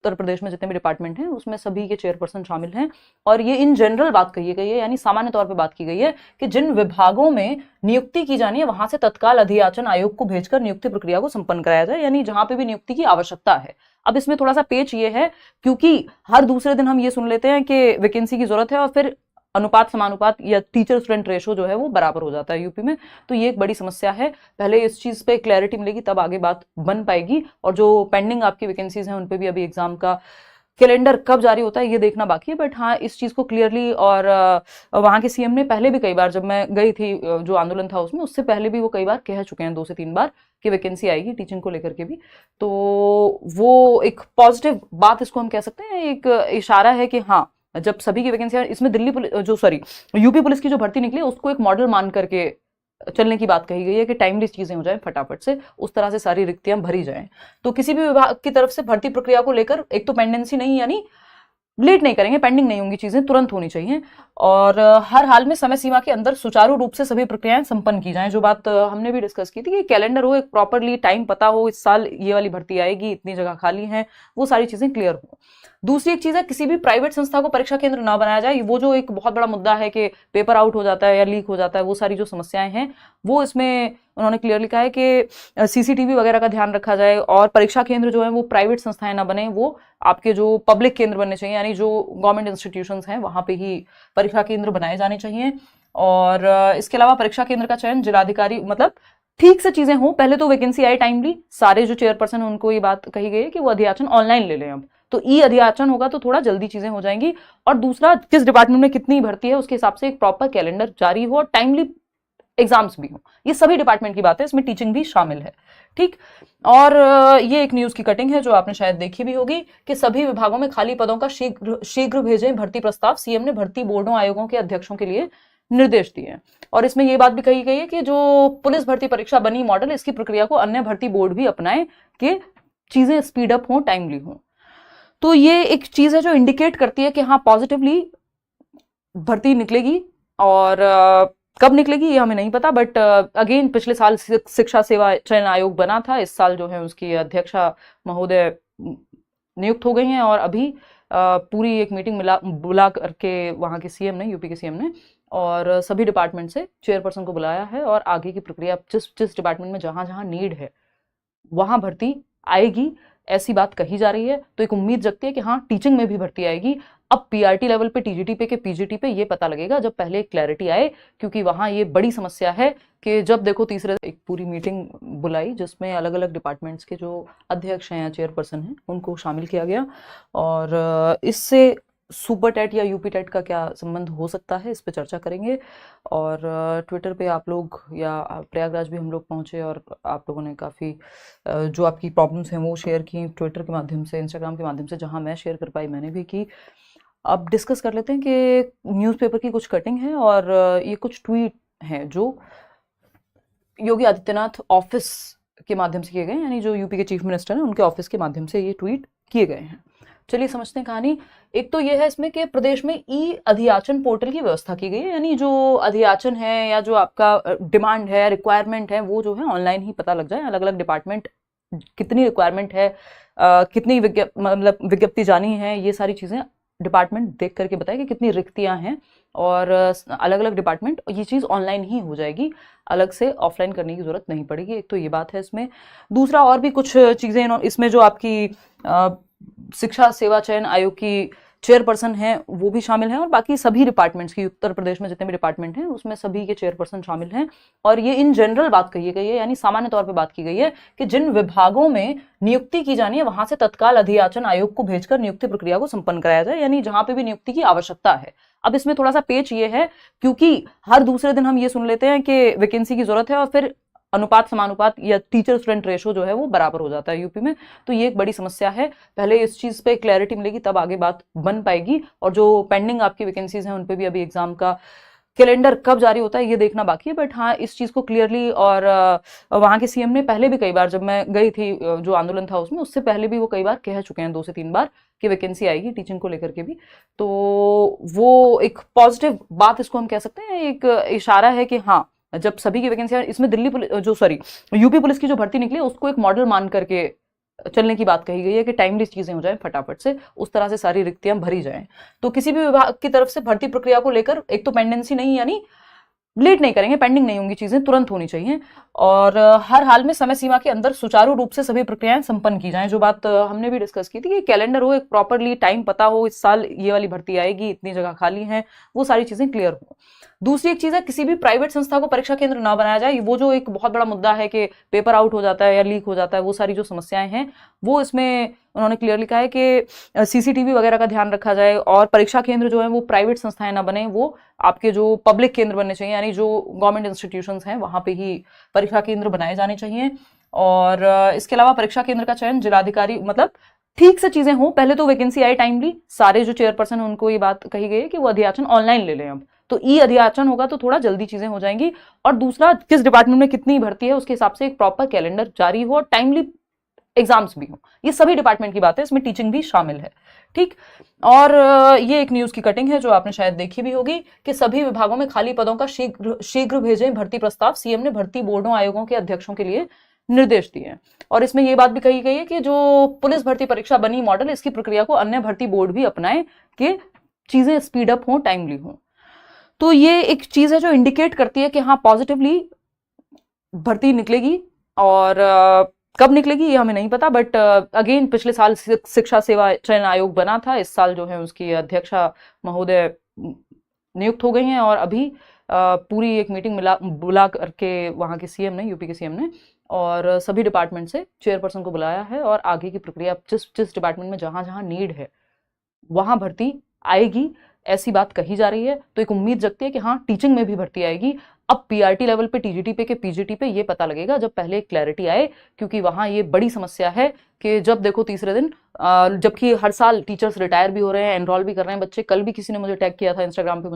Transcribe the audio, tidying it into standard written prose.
उत्तर प्रदेश में जितने भी डिपार्टमेंट हैं उसमें सभी के चेयरपर्सन शामिल हैं। और ये इन जनरल बात कही गई है, यानी सामान्य तौर पे बात की गई है कि जिन विभागों में नियुक्ति की जानी है वहां से तत्काल अधियाचन आयोग को भेजकर नियुक्ति प्रक्रिया को संपन्न कराया जाए, यानी जहां पे भी नियुक्ति की आवश्यकता है। अब इसमें थोड़ा सा पेच ये है, क्योंकि हर दूसरे दिन हम ये सुन लेते हैं कि वैकेंसी की जरूरत है और फिर अनुपात समानुपात या टीचर स्टूडेंट रेशो जो है वो बराबर हो जाता है यूपी में। तो ये एक बड़ी समस्या है, पहले इस चीज पे क्लैरिटी मिलेगी तब आगे बात बन पाएगी। और जो पेंडिंग आपकी वैकेंसीज हैं उन पे भी अभी एग्जाम का कैलेंडर कब जारी होता है ये देखना बाकी है। बट हाँ, इस चीज को क्लियरली, और वहां के सीएम ने पहले भी कई बार, जब मैं गई थी जो आंदोलन था उसमें, उससे पहले भी वो कई बार कह चुके हैं, 2 से 3 बार, कि वैकेंसी आएगी टीचिंग को लेकर के भी। तो वो एक पॉजिटिव बात इसको हम कह सकते हैं, एक इशारा है कि हाँ, जब सभी की वैकेंसी, इसमें दिल्ली पुलिस जो सॉरी यूपी पुलिस की जो भर्ती निकली उसको एक मॉडल मान करके चलने की बात कही गई है कि टाइमली चीजें हो जाए फटाफट से, उस तरह से सारी रिक्तियां भरी जाएं। तो किसी भी विभाग की तरफ से भर्ती प्रक्रिया को लेकर एक तो पेंडेंसी नहीं, यानी लेट नहीं करेंगे, पेंडिंग नहीं होंगी, चीजें तुरंत होनी चाहिए। और हर हाल में समय सीमा के अंदर सुचारू रूप से सभी प्रक्रियाएं संपन्न की जाएं। जो बात हमने भी डिस्कस की थी कि कैलेंडर हो, एक प्रॉपरली टाइम पता हो, इस साल ये वाली भर्ती आएगी, इतनी जगह खाली है, वो सारी चीजें क्लियर हो। दूसरी एक चीज है, किसी भी प्राइवेट संस्था को परीक्षा केंद्र ना बनाया जाए। वो जो एक बहुत बड़ा मुद्दा है कि पेपर आउट हो जाता है या लीक हो जाता है, वो सारी जो समस्याएं हैं वो इसमें उन्होंने क्लियरली कहा है कि सीसीटीवी वगैरह का ध्यान रखा जाए और परीक्षा केंद्र जो है वो प्राइवेट संस्थाएं ना बने, वो आपके जो पब्लिक केंद्र बनने चाहिए, यानी जो गवर्नमेंट इंस्टीट्यूशंस हैं वहां पे ही परीक्षा केंद्र बनाए जाने चाहिए। और इसके अलावा परीक्षा केंद्र का चयन जिलाधिकारी, मतलब ठीक से चीजें हो। पहले तो वैकेंसी आई टाइमली, सारे जो चेयरपर्सन उनको ये बात कही गई है कि वो अधियाचन ऑनलाइन ले लें। अब तो ई अधियाचन होगा तो थोड़ा जल्दी चीजें हो जाएंगी। और दूसरा, किस डिपार्टमेंट में कितनी भर्ती है उसके हिसाब से एक प्रॉपर कैलेंडर जारी हो और टाइमली एग्जाम्स भी हो। ये सभी डिपार्टमेंट की बात है, इसमें टीचिंग भी शामिल है। ठीक। और ये एक न्यूज की कटिंग है जो आपने शायद देखी भी होगी कि सभी विभागों में खाली पदों का शीघ्र भेजें भर्ती प्रस्ताव। सीएम ने भर्ती बोर्डों आयोगों के अध्यक्षों के लिए निर्देश दिए हैं। और इसमें यह बात भी कही गई है कि जो पुलिस भर्ती परीक्षा बनी मॉडल, इसकी प्रक्रिया को अन्य भर्ती बोर्ड भी अपनाएं कि चीजें स्पीड अप हो, टाइमली हो। तो ये एक चीज है जो इंडिकेट करती है कि हाँ, पॉजिटिवली भर्ती निकलेगी। और कब निकलेगी ये हमें नहीं पता, बट अगेन पिछले साल शिक्षा सेवा चयन आयोग बना था, इस साल जो है उसकी अध्यक्षा महोदय नियुक्त हो गई हैं। और अभी पूरी एक मीटिंग बुला करके वहां के सीएम ने, यूपी के सीएम ने, और सभी डिपार्टमेंट से चेयरपर्सन को बुलाया है और आगे की प्रक्रिया जिस डिपार्टमेंट में जहां जहां नीड है वहां भर्ती आएगी, ऐसी बात कही जा रही है। तो एक उम्मीद जगती है कि हाँ, टीचिंग में भी भर्ती आएगी। अब पीआरटी लेवल पे, टीजीटी पे के पीजीटी पे ये पता लगेगा जब पहले क्लैरिटी आए, क्योंकि वहां ये बड़ी समस्या है कि जब देखो तीसरे, एक पूरी मीटिंग बुलाई जिसमें अलग अलग डिपार्टमेंट्स के जो अध्यक्ष हैं या चेयरपर्सन हैं उनको शामिल किया गया। और इससे सुपर टेट या यूपी टेट का क्या संबंध हो सकता है, इस पर चर्चा करेंगे। और ट्विटर पे आप लोग, या प्रयागराज भी हम लोग पहुंचे और आप लोगों ने काफ़ी जो आपकी प्रॉब्लम्स हैं वो शेयर की ट्विटर के माध्यम से, इंस्टाग्राम के माध्यम से, जहां मैं शेयर कर पाई मैंने भी की। अब डिस्कस कर लेते हैं कि न्यूज़पेपर की कुछ कटिंग है और ये कुछ ट्वीट हैं जो योगी आदित्यनाथ ऑफिस के माध्यम से किए गए, यानी जो यूपी के चीफ मिनिस्टर हैं उनके ऑफिस के माध्यम से ये ट्वीट किए गए हैं। चलिए समझते हैं कहानी। एक तो ये है इसमें कि प्रदेश में ई अधियाचन पोर्टल की व्यवस्था की गई है, यानी जो अधियाचन है या जो आपका डिमांड है, रिक्वायरमेंट है, वो जो है ऑनलाइन ही पता लग जाए। अलग अलग डिपार्टमेंट कितनी रिक्वायरमेंट है, कितनी विज्ञप्ति जानी है, ये सारी चीजें डिपार्टमेंट देख करके बताए कि कितनी रिक्तियां हैं। और अलग अलग डिपार्टमेंट, ये चीज़ ऑनलाइन ही हो जाएगी, अलग से ऑफलाइन करने की जरूरत नहीं पड़ेगी। एक तो ये बात है इसमें। दूसरा, और भी कुछ चीज़ें इसमें, जो आपकी शिक्षा सेवा चयन आयोग की चेयरपर्सन हैं वो भी शामिल हैं, और बाकी सभी डिपार्टमेंट्स की, उत्तर प्रदेश में जितने भी डिपार्टमेंट हैं उसमें सभी के चेयरपर्सन शामिल हैं। और ये इन जनरल बात कही गई है, यानी सामान्य तौर पे बात की गई है कि जिन विभागों में नियुक्ति की जानी है वहां से तत्काल अधियाचन आयोग को भेजकर नियुक्ति प्रक्रिया को संपन्न कराया जाए, यानी जहां पे भी नियुक्ति की आवश्यकता है। अब इसमें थोड़ा सा पेच ये है, क्योंकि हर दूसरे दिन हम ये सुन लेते हैं कि वैकेंसी की जरूरत है और फिर अनुपात समानुपात या टीचर स्टूडेंट रेशो जो है वो बराबर हो जाता है यूपी में। तो ये एक बड़ी समस्या है, पहले इस चीज पे क्लैरिटी मिलेगी तब आगे बात बन पाएगी। और जो पेंडिंग आपकी वैकेंसीज हैं उन पे भी अभी एग्जाम का कैलेंडर कब जारी होता है ये देखना बाकी है। बट हाँ, इस चीज को क्लियरली, और वहां के सीएम ने पहले भी कई बार, जब मैं गई थी जो आंदोलन था उसमें, उससे पहले भी वो कई बार कह चुके हैं, 2 से 3 बार, कि वैकेंसी आएगी टीचिंग को लेकर के भी। तो वो एक पॉजिटिव बात इसको हम कह सकते हैं, एक इशारा है कि हाँ, जब सभी की वैकेंसी, इसमें दिल्ली पुलिस जो यूपी पुलिस की जो भर्ती निकली उसको एक मॉडल मान करके चलने की बात कही गई है कि टाइमली चीजें हो जाएं फटाफट से, उस तरह से सारी रिक्तियां भरी जाएं। तो किसी भी विभाग की तरफ से भर्ती प्रक्रिया को लेकर एक तो पेंडेंसी नहीं, यानी लेट नहीं करेंगे, पेंडिंग नहीं होंगी, चीजें तुरंत होनी चाहिए, और हर हाल में समय सीमा के अंदर सुचारू रूप से सभी प्रक्रियाएं संपन्न की जाएं। जो बात हमने भी डिस्कस की थी कि कैलेंडर हो, एक प्रॉपरली टाइम पता हो, इस साल ये वाली भर्ती आएगी, इतनी जगह खाली है, वो सारी चीजें क्लियर हो। दूसरी एक चीज है, किसी भी प्राइवेट संस्था को परीक्षा केंद्र ना बनाया जाए। वो जो एक बहुत बड़ा मुद्दा है कि पेपर आउट हो जाता है या लीक हो जाता है, वो सारी जो समस्याएं हैं वो इसमें उन्होंने क्लियरली कहा है कि सीसीटीवी वगैरह का ध्यान रखा जाए, और परीक्षा केंद्र जो है वो प्राइवेट संस्थाएं ना बने, वो आपके जो पब्लिक केंद्र बनने चाहिए, यानी जो गवर्नमेंट इंस्टीट्यूशंस हैं वहां पे ही परीक्षा केंद्र बनाए जाने चाहिए। और इसके अलावा परीक्षा केंद्र का चयन जिलाधिकारी, मतलब ठीक से चीजें हो। पहले तो वैकेंसी आई टाइमली, सारे जो चेयरपर्सन उनको ये बात कही गई है कि वो अधियाचन ऑनलाइन ले लें, अब तो ई अधियाचन होगा तो थोड़ा जल्दी चीजें हो जाएंगी। और दूसरा, किस डिपार्टमेंट में कितनी भर्ती है उसके हिसाब से एक प्रॉपर कैलेंडर जारी हो और टाइमली एग्जाम्स भी हो। ये सभी डिपार्टमेंट की बात है, इसमें टीचिंग भी शामिल है, ठीक। और ये एक न्यूज की कटिंग है जो आपने शायद देखी भी होगी कि सभी विभागों में खाली पदों का शीघ्र भेजें भर्ती प्रस्ताव, सीएम ने भर्ती बोर्डों आयोगों के अध्यक्षों के लिए निर्देश दिए हैं। और इसमें यह बात भी कही गई है कि जो पुलिस भर्ती परीक्षा बनी मॉडल, इसकी प्रक्रिया को अन्य भर्ती बोर्ड भी अपनाएं कि चीजें स्पीड अप हो, टाइमली हो। तो ये एक चीज है जो इंडिकेट करती है कि हाँ, पॉजिटिवली भर्ती निकलेगी, और कब निकलेगी ये हमें नहीं पता, बट अगेन पिछले साल शिक्षा सेवा चयन आयोग बना था, इस साल जो है उसकी अध्यक्षा महोदय नियुक्त हो गई हैं, और अभी पूरी एक मीटिंग बुला करके वहाँ के सीएम ने, यूपी के सीएम ने, और सभी डिपार्टमेंट से चेयरपर्सन को बुलाया है, और आगे की प्रक्रिया जिस डिपार्टमेंट में जहां जहां नीड है वहां भर्ती आएगी, ऐसी बात कही जा रही है। तो एक उम्मीद जगती है कि हाँ, टीचिंग में भी भर्ती आएगी। अब पीआरटी लेवल पे, टीजीटी पे के पीजीटी पे ये पता लगेगा जब पहले क्लैरिटी आए, क्योंकि वहां ये बड़ी समस्या है कि जब देखो तीसरे दिन, जबकि हर साल टीचर्स रिटायर भी हो रहे हैं, एनरोल भी कर रहे हैं बच्चे। कल भी किसी ने मुझे टैग किया था इंस्टाग्राम पे,